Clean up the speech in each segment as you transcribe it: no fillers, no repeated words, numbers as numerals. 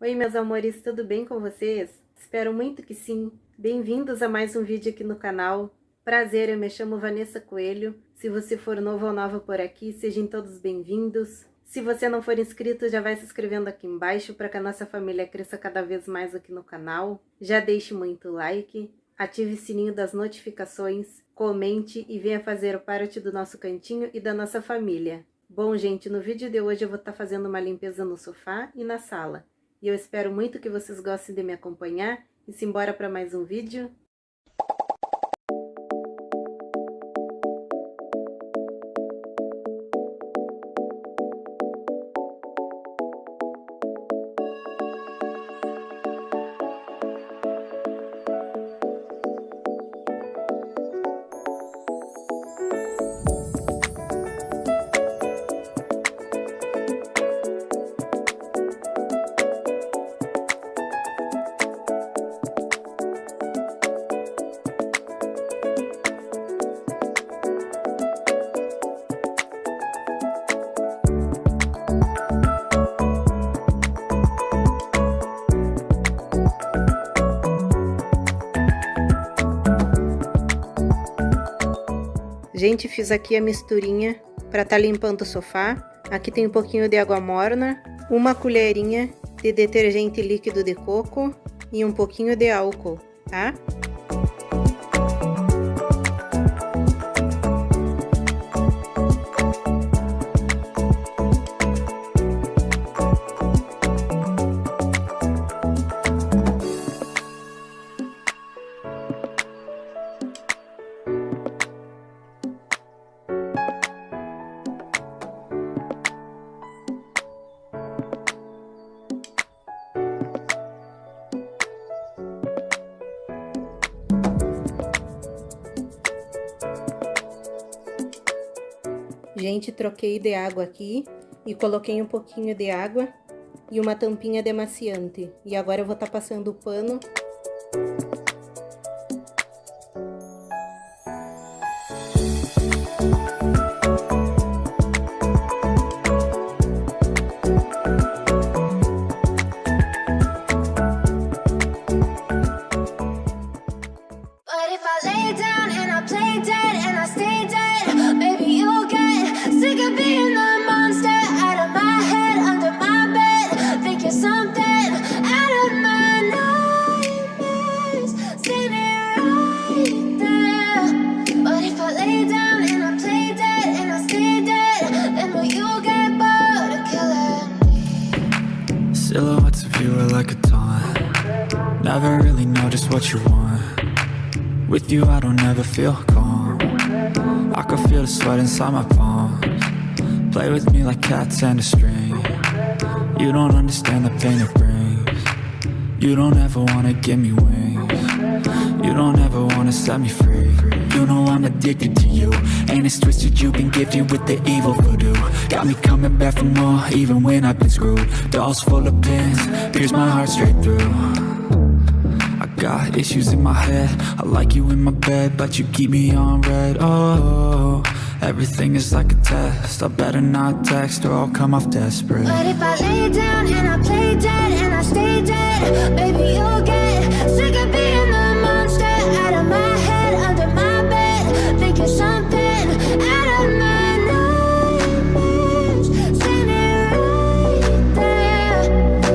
Oi meus amores, tudo bem com vocês? Espero muito que sim. Bem-vindos a mais um vídeo aqui no canal. Prazer, eu me chamo Vanessa Coelho. Se você for novo ou nova por aqui, sejam todos bem-vindos. Se você não for inscrito, já vai se inscrevendo aqui embaixo para que a nossa família cresça cada vez mais aqui no canal. Já deixe muito like, ative o sininho das notificações, comente e venha fazer parte do nosso cantinho e da nossa família. Bom, gente, no vídeo de hoje eu vou estar fazendo uma limpeza no sofá e na sala. E eu espero muito que vocês gostem de me acompanhar e simbora para mais um vídeo. Gente, fiz aqui a misturinha para estar limpando o sofá. Aqui tem um pouquinho de água morna, uma colherinha de detergente líquido de coco e um pouquinho de álcool, tá? Gente, troquei de água aqui e coloquei um pouquinho de água e uma tampinha de amaciante. E agora eu vou estar passando o pano. Silhouettes of you are like a taunt. Never really know just what you want. With you I don't ever feel calm. I can feel the sweat inside my palms. Play with me like cats and a string. You don't understand the pain it brings. You don't ever wanna give me wings. You don't ever wanna set me free. You know I'm addicted to you, and it's twisted, you've been gifted with the evil voodoo. Got me coming back for more, even when I've been screwed. Dolls full of pins, pierce my heart straight through. I got issues in my head, I like you in my bed, but you keep me on red. Oh, everything is like a test, I better not text or I'll come off desperate. But if I lay down and I play dead and I stay dead, baby you'll get sick of being the monster out of my head, under my bed, thinking something out of my nightmares, standing right there.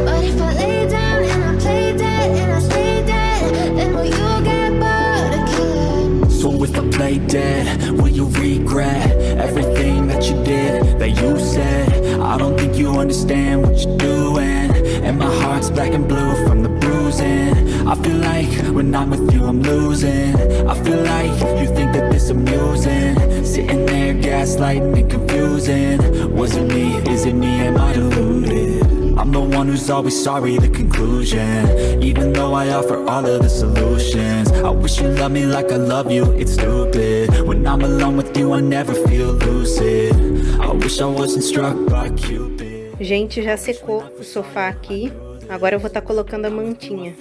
But if I lay down and I play dead and I stay dead, then will you get bored of killing? So if I play dead, will you regret everything that you did, that you said? I don't think you understand what you're doing, and my heart's black and blue from the bruising. I feel like when I'm with you I'm losing. I feel like you think that this amusing, sitting there gaslighting and confusing. Was it me? Is it me? Am I deluded? I'm the one who's always sorry, the conclusion. Even though I offer all of the solutions, I wish you loved me like I love you, it's stupid. When I'm alone with you I never feel lucid. I wish I wasn't struck by Cupid. Gente, já secou o sofá aqui. Agora eu vou estar colocando a mantinha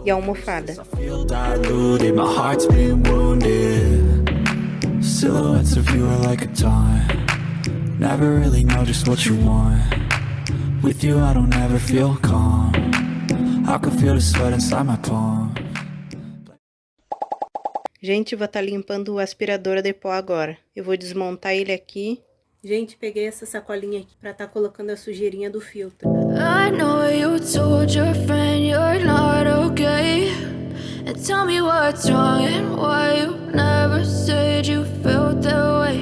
e a almofada. Silhouettes of you are like a taunt. Never really know just what you want. With you I don't ever feel calm. I can feel the sweat inside my palm. Gente, vou estar limpando o aspirador de pó agora. Eu vou desmontar ele aqui. Gente, peguei essa sacolinha aqui pra estar colocando a sujeirinha do filtro. I know you told your friend you're not okay, and tell me what's wrong and why you never said you felt that way.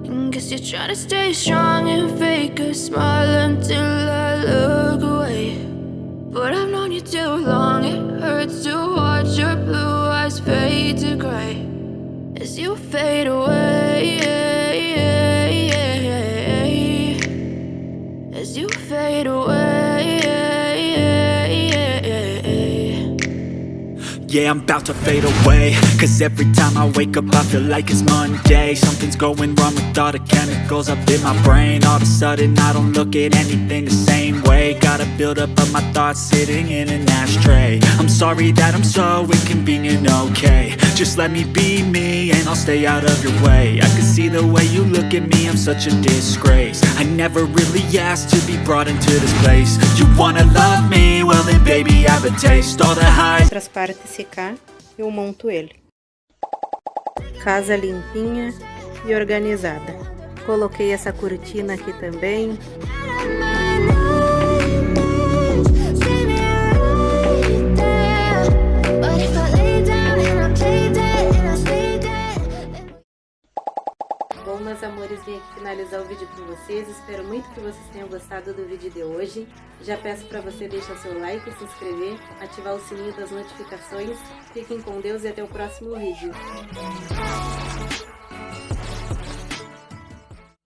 And guess you're trying to stay strong and fake a smile until I look away. But I've known you too long, it hurts to watch your blue eyes fade to gray as you fade away, as you fade away. Yeah, I'm about to fade away, cause every time I wake up I feel like it's Monday. Something's going wrong with all the chemicals up in my brain. All of a sudden I don't look at anything the same way. Got a build up of my thoughts sitting in an ashtray. I'm sorry that I'm so inconvenient, okay. Just let me be me and I'll stay out of your way. I can see the way you look at me, I'm such a disgrace. I never really asked to be brought into this place. You wanna love me? Well then baby I have a taste. All the highs. Outras partes secar, eu monto ele. Casa limpinha e organizada. Coloquei essa cortina aqui também. Bom, meus amores, vim aqui finalizar o vídeo com vocês. Espero muito que vocês tenham gostado do vídeo de hoje. Já peço para você deixar seu like, se inscrever, ativar o sininho das notificações. Fiquem com Deus e até o próximo vídeo.